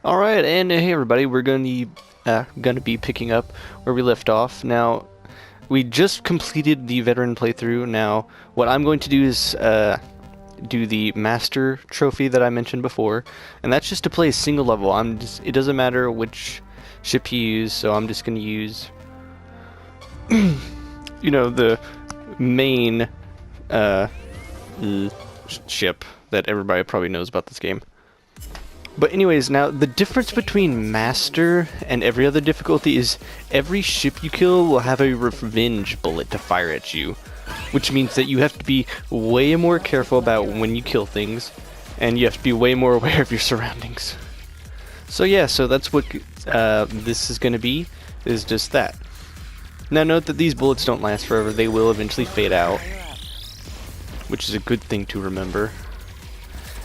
Alright, and hey everybody, we're gonna be picking up where we left off. Now, we just completed the veteran playthrough. Now, what I'm going to do is do the master trophy that I mentioned before, and that's just to play a single level. It doesn't matter which ship you use, so I'm just gonna use you know, the main ship that everybody probably knows about this game. But anyways, now the difference between Master and every other difficulty is every ship you kill will have a revenge bullet to fire at you, which means that you have to be way more careful about when you kill things, and you have to be way more aware of your surroundings. So yeah, so that's what this is going to be, is just that. Now note that these bullets don't last forever, they will eventually fade out, which is a good thing to remember.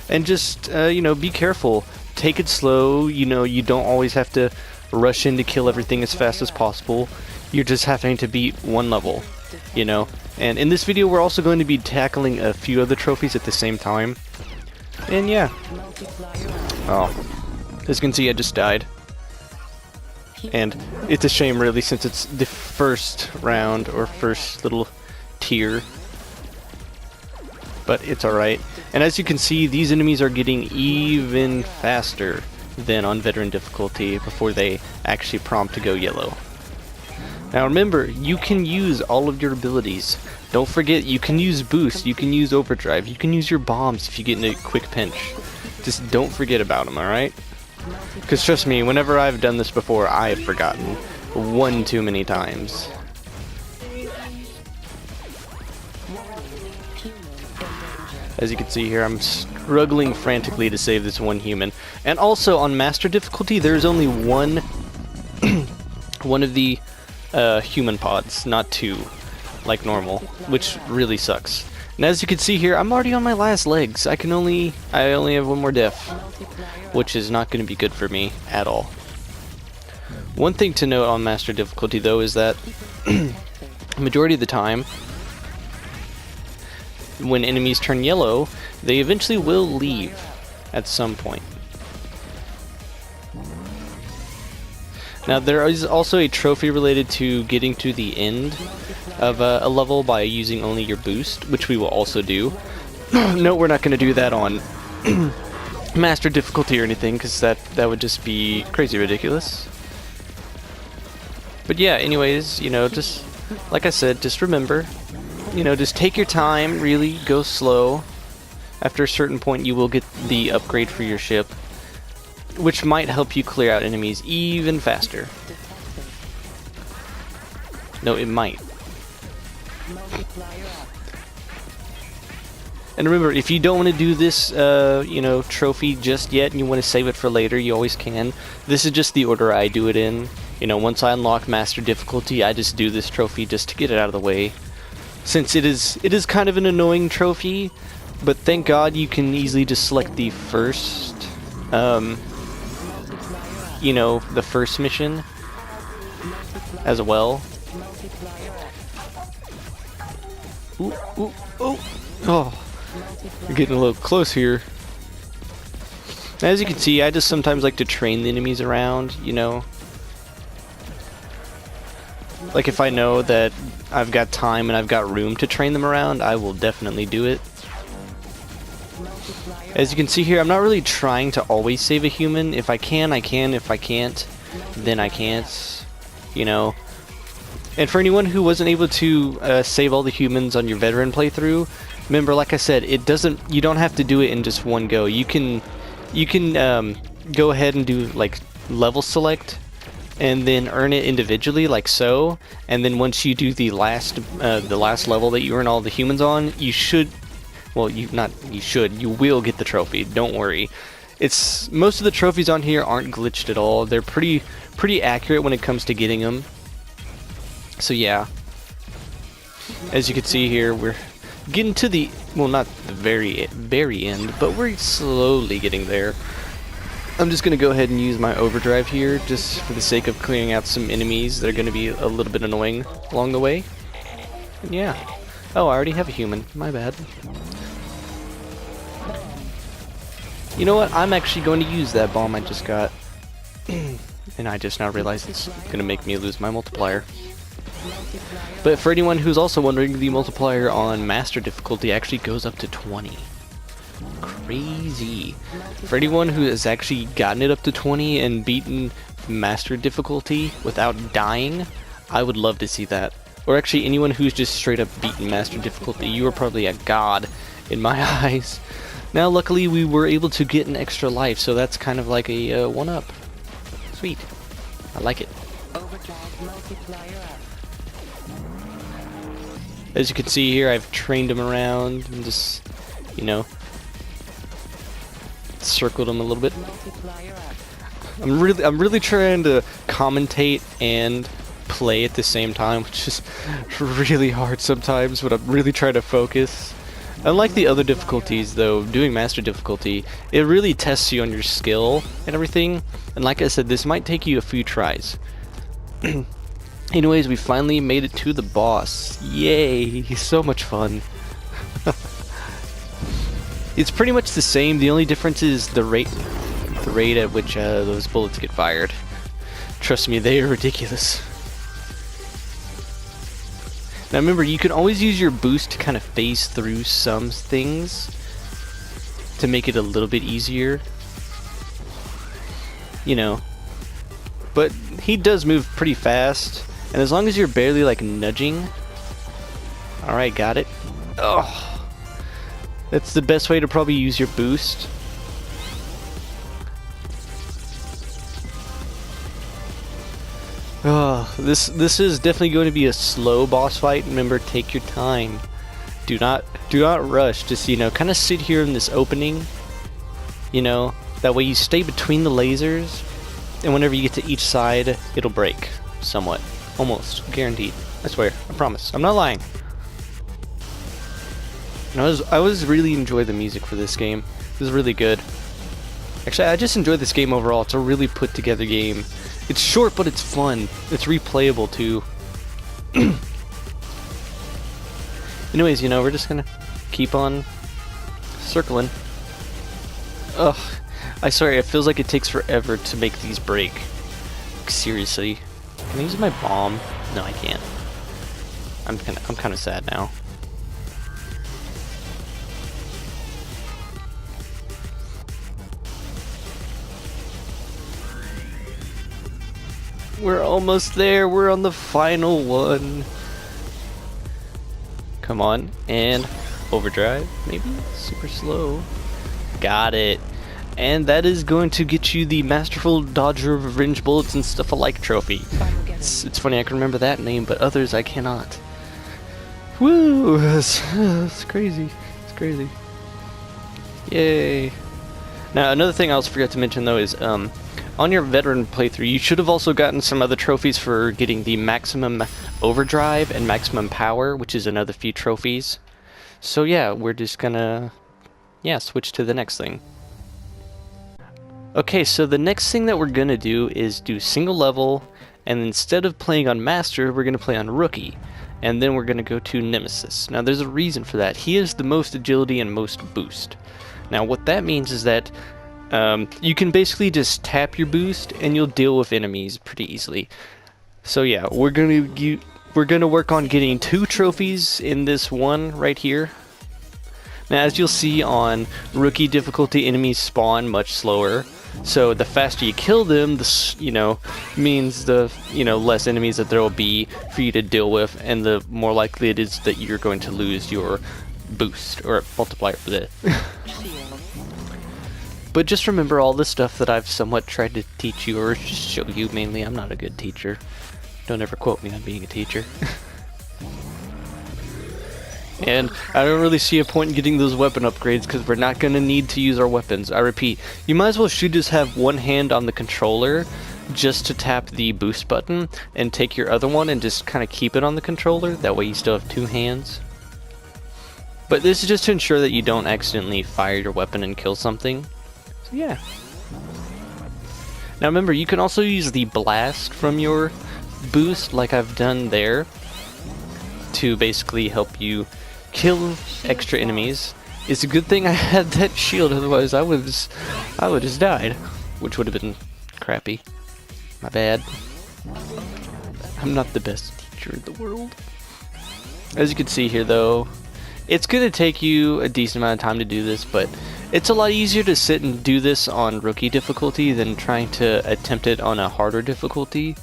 And just, you know, be careful. Take it slow. You know, you don't always have to rush in to kill everything as fast as possible. You're just having to beat one level, you know. And in this video, we're also going to be tackling a few other trophies at the same time. And yeah. Oh. As you can see, I just died. And it's a shame, really, since it's the first round, or first little tier. But it's alright. And as you can see, these enemies are getting even faster than on veteran difficulty before they actually prompt to go yellow. Now remember, you can use all of your abilities. Don't forget, you can use boost, you can use overdrive, you can use your bombs if you get in a quick pinch. Just don't forget about them, alright? Because trust me, whenever I've done this before, I have forgotten one too many times. As you can see here, I'm struggling frantically to save this one human. And also, on Master difficulty, there's only one of the human pods, not two, like normal, which really sucks. And as you can see here, I'm already on my last legs. I only have one more death, which is not going to be good for me at all. One thing to note on Master difficulty, though, is that majority of the time, when enemies turn yellow, they eventually will leave at some point. Now there is also a trophy related to getting to the end of a level by using only your boost, which we will also do. No, we're not going to do that on Master difficulty or anything, because that would just be crazy ridiculous. But yeah, anyways, you know, just like I said, just remember, you know, just take your time, really, go slow. After a certain point, you will get the upgrade for your ship, which might help you clear out enemies even faster. No, it might. And remember, if you don't want to do this, you know, trophy just yet, and you want to save it for later, you always can. This is just the order I do it in. You know, once I unlock Master difficulty, I just do this trophy just to get it out of the way. Since it is kind of an annoying trophy, but thank God you can easily just select the first, you know, the first mission as well. Ooh, ooh, ooh. Oh, you're getting a little close here. As you can see, I just sometimes like to train the enemies around, you know. Like if I know that I've got time and I've got room to train them around, I will definitely do it. As you can see here, I'm not really trying to always save a human. If I can, I can. If I can't, then I can't. You know. And for anyone who wasn't able to save all the humans on your veteran playthrough, remember, like I said, you don't have to do it in just one go. You can go ahead and do like level select, and then earn it individually, like so. And then once you do the last level that you earn all the humans on, you should, well, you will get the trophy. Don't worry. Most of the trophies on here aren't glitched at all. They're pretty accurate when it comes to getting them. So yeah, as you can see here, we're getting to the, well, not the very end, but we're slowly getting there. I'm just going to go ahead and use my overdrive here, just for the sake of clearing out some enemies that are going to be a little bit annoying along the way. And yeah. Oh, I already have a human. My bad. You know what? I'm actually going to use that bomb I just got. and I just now realized it's gonna make me lose my multiplier. But for anyone who's also wondering, the multiplier on Master difficulty actually goes up to 20. Crazy. For anyone who has actually gotten it up to 20 and beaten Master difficulty without dying, I would love to see that. Or actually anyone who's just straight up beaten Master difficulty, you are probably a god in my eyes. Now luckily we were able to get an extra life, so that's kind of like a 1-up. Sweet. I like it. As you can see here, I've trained him around and just, you know, circled him a little bit. I'm really trying to commentate and play at the same time, which is really hard sometimes, but I'm really trying to focus. Unlike the other difficulties though, doing Master difficulty, it really tests you on your skill and everything, and like I said, this might take you a few tries. Anyways, we finally made it to the boss. Yay! So much fun. It's pretty much the same. The only difference is the rate at which those bullets get fired. Trust me, they are ridiculous. Now remember, you can always use your boost to kind of phase through some things to make it a little bit easier. You know. But he does move pretty fast. And as long as you're barely like nudging. Alright, got it. Oh, that's the best way to probably use your boost. Oh, this is definitely going to be a slow boss fight. Remember, take your time. Do not rush. Just, you know, kind of sit here in this opening. You know, that way you stay between the lasers, and whenever you get to each side, it'll break somewhat. Almost guaranteed. I swear. I promise. I'm not lying. And I was really enjoying the music for this game. It was really good. Actually, I just enjoyed this game overall. It's a really put together game. It's short, but it's fun. It's replayable too. Anyways, you know, we're just gonna keep on circling. Ugh. I swear, it feels like it takes forever to make these break. Seriously. Can I use my bomb? No, I can't. I'm kind of sad now. We're almost there. We're on the final one. Come on. And overdrive, maybe? Super slow. Got it. And that is going to get you the Masterful Dodger of Revenge Bullets and Stuff Alike trophy. It's funny, I can remember that name, but others I cannot. Woo! It's crazy. It's crazy. Yay. Now, another thing I also forgot to mention, though, is on your veteran playthrough, you should have also gotten some other trophies for getting the Maximum Overdrive and Maximum Power, which is another few trophies. So yeah, we're just gonna, switch to the next thing. Okay, so the next thing that we're gonna do is do single level, and instead of playing on Master, we're gonna play on Rookie. And then we're gonna go to Nemesis. Now there's a reason for that. He has the most agility and most boost. Now what that means is that you can basically just tap your boost and you'll deal with enemies pretty easily. So yeah, we're gonna work on getting 2 trophies in this one right here. Now as you'll see on Rookie difficulty, enemies spawn much slower. So the faster you kill them, this means the less enemies that there will be for you to deal with, and the more likely it is that you're going to lose your boost or multiplier for that. But just remember all the stuff that I've somewhat tried to teach you, or just show you mainly. I'm not a good teacher. Don't ever quote me on being a teacher. And I don't really see a point in getting those weapon upgrades because we're not going to need to use our weapons. I repeat, you might as well should just have one hand on the controller just to tap the boost button and take your other one and just kind of keep it on the controller. That way you still have 2 hands. But this is just to ensure that you don't accidentally fire your weapon and kill something. So yeah. Now remember, you can also use the blast from your boost like I've done there to basically help you kill extra enemies. It's a good thing I had that shield, otherwise I would have just died, which would have been crappy. My bad. I'm not the best teacher in the world. As you can see here though, it's going to take you a decent amount of time to do this, but it's a lot easier to sit and do this on rookie difficulty than trying to attempt it on a harder difficulty.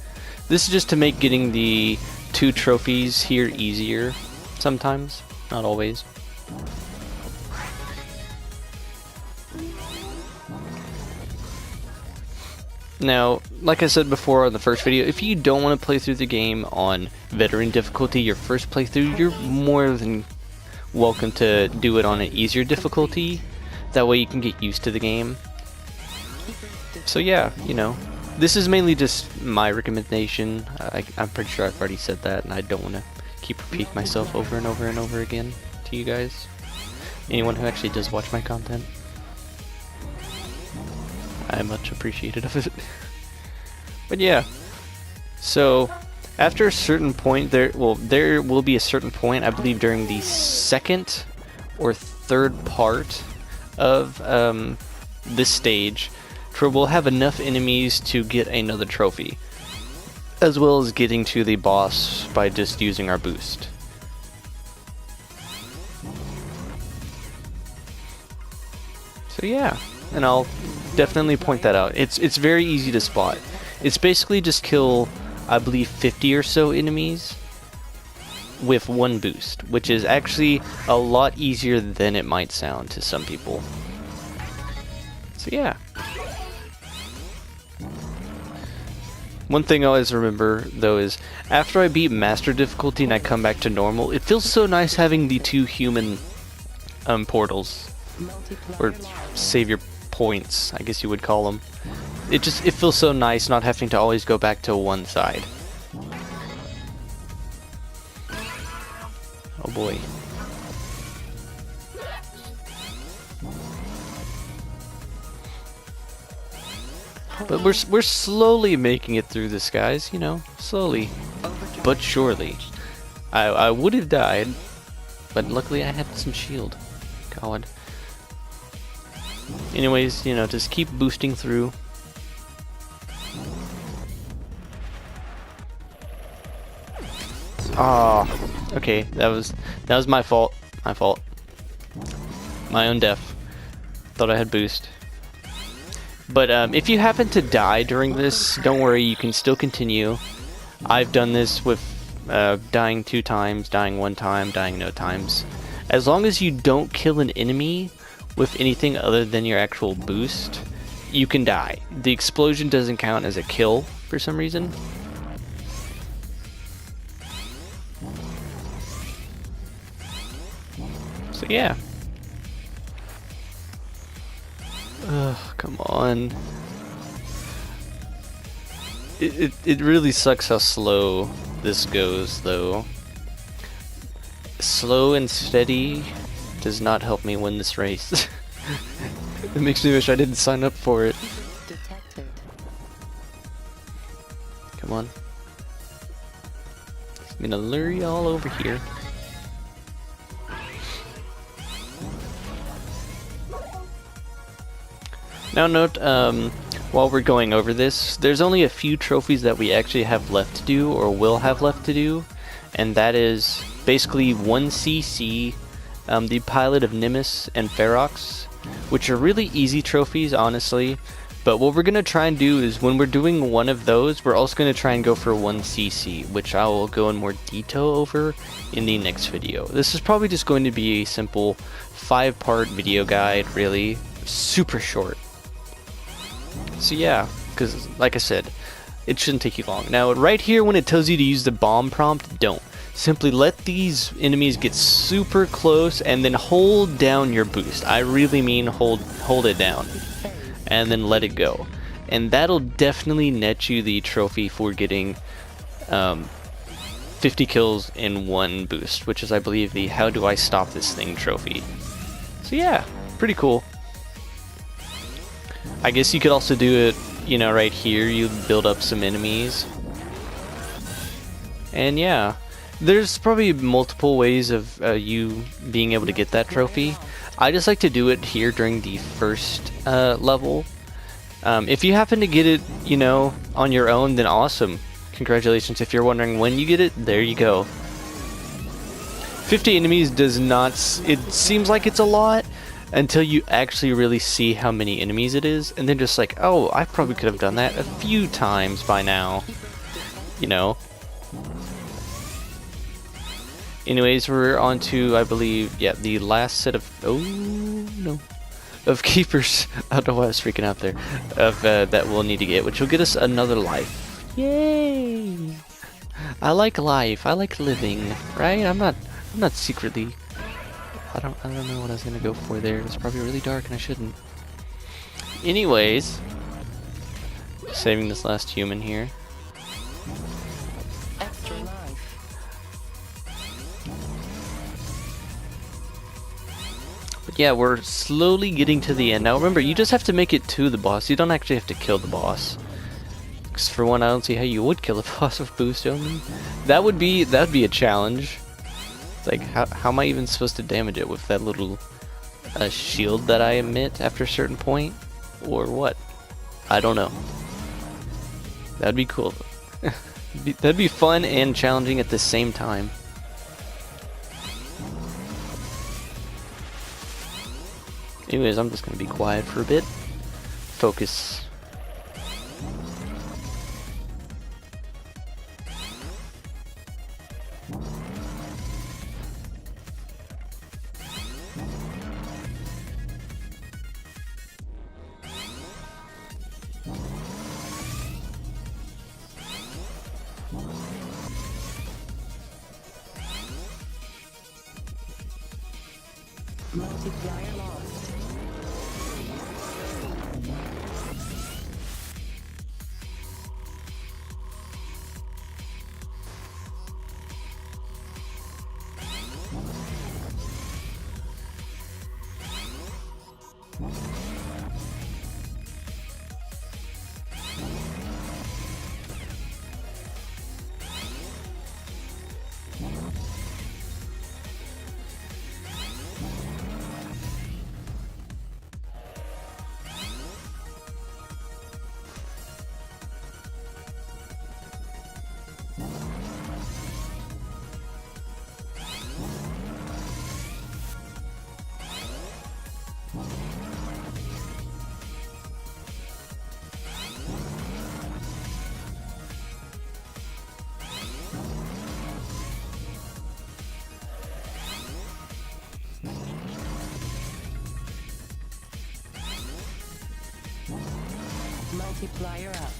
This is just to make getting the 2 trophies here easier sometimes, not always. Now, like I said before on the first video, if you don't want to play through the game on veteran difficulty your first playthrough, you're more than welcome to do it on an easier difficulty. That way you can get used to the game. So yeah, you know, this is mainly just my recommendation. I'm pretty sure I've already said that, and I don't want to keep repeating myself over and over and over again to you guys. Anyone who actually does watch my content, I'm much appreciative of it. But yeah, so after a certain point, there will be a certain point, I believe during the second or third part of this stage, where we'll have enough enemies to get another trophy, as well as getting to the boss by just using our boost. So yeah, and I'll definitely point that out. It's very easy to spot. It's basically just kill, I believe, 50 or so enemies with 1 boost, which is actually a lot easier than it might sound to some people. So yeah. One thing I always remember though is after I beat master difficulty and I come back to normal, it feels so nice having the 2 human portals, or savior points, I guess you would call them. It feels so nice not having to always go back to one side. Oh boy. But we're slowly making it through this, guys, you know, slowly but surely. I would have died, but luckily I had some shield. God. Anyways, you know, just keep boosting through. Ah, okay, that was my fault. My fault. My own death. Thought I had boost. But if you happen to die during this, don't worry, you can still continue. I've done this with dying 2 times, dying 1 time, dying no times. As long as you don't kill an enemy with anything other than your actual boost, you can die. The explosion doesn't count as a kill for some reason. So yeah. Ugh, come on. It really sucks how slow this goes, though. Slow and steady does not help me win this race. It makes me wish I didn't sign up for it. Come on. I'm gonna lure you all over here. Now note, while we're going over this, there's only a few trophies that we actually have left to do, or will have left to do, and that is basically 1cc, the Pilot of Nimbus and Ferox, which are really easy trophies, honestly. But what we're going to try and do is when we're doing one of those, we're also going to try and go for 1cc, which I will go in more detail over in the next video. This is probably just going to be a simple 5-part video guide, really, super short. So yeah, because like I said, it shouldn't take you long. Now right here when it tells you to use the bomb prompt, don't. Simply let these enemies get super close and then hold down your boost. I really mean hold it down. And then let it go. And that'll definitely net you the trophy for getting 50 kills in 1 boost, which is I believe the How Do I Stop This Thing trophy. So yeah, pretty cool. I guess you could also do it, you know, right here, you build up some enemies. And yeah, there's probably multiple ways of you being able to get that trophy. I just like to do it here during the first level, If you happen to get it, you know, on your own, then awesome. Congratulations. If you're wondering when you get it, there you go. 50 enemies does not... It seems like it's a lot until you actually really see how many enemies it is, and then just like, oh, I probably could have done that a few times by now. You know? Anyways, we're on to, I believe, yeah, the last set of... Oh, no. Of keepers. I don't know why I was freaking out there. Of that we'll need to get, which will get us another life. Yay! I like life. I like living. Right? I'm not secretly... I don't know what I was gonna go for there. It's probably really dark and I shouldn't. Anyways, saving this last human here. Extra life. But yeah, we're slowly getting to the end. Now remember, you just have to make it to the boss. You don't actually have to kill the boss. Because for one, I don't see how you would kill the boss with boost only. That would be a challenge. Like, how am I even supposed to damage it with that little shield that I emit after a certain point? Or what? I don't know. That'd be cool. That'd be fun and challenging at the same time. Anyways, I'm just gonna be quiet for a bit. Focus. Multiplier lost. Multiplier up.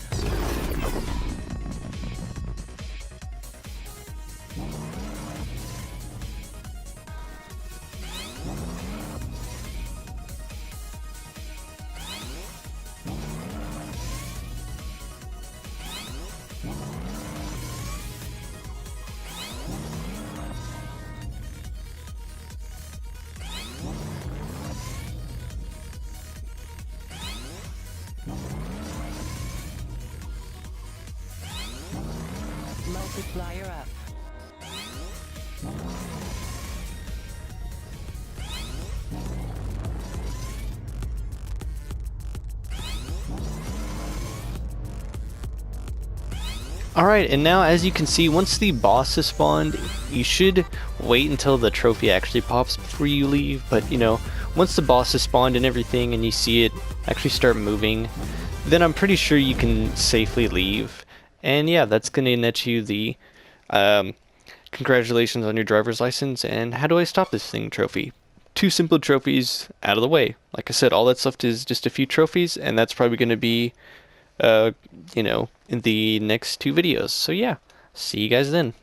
Multiplier up. Alright, and now as you can see, once the boss is spawned, you should wait until the trophy actually pops before you leave, but you know, once the boss is spawned and everything and you see it actually start moving, then I'm pretty sure you can safely leave. And yeah, that's going to net you the congratulations on your driver's license and how do I stop this thing trophy. 2 simple trophies out of the way. Like I said, all that's left is just a few trophies, and that's probably going to be you know, in the next 2 videos. So yeah, see you guys then.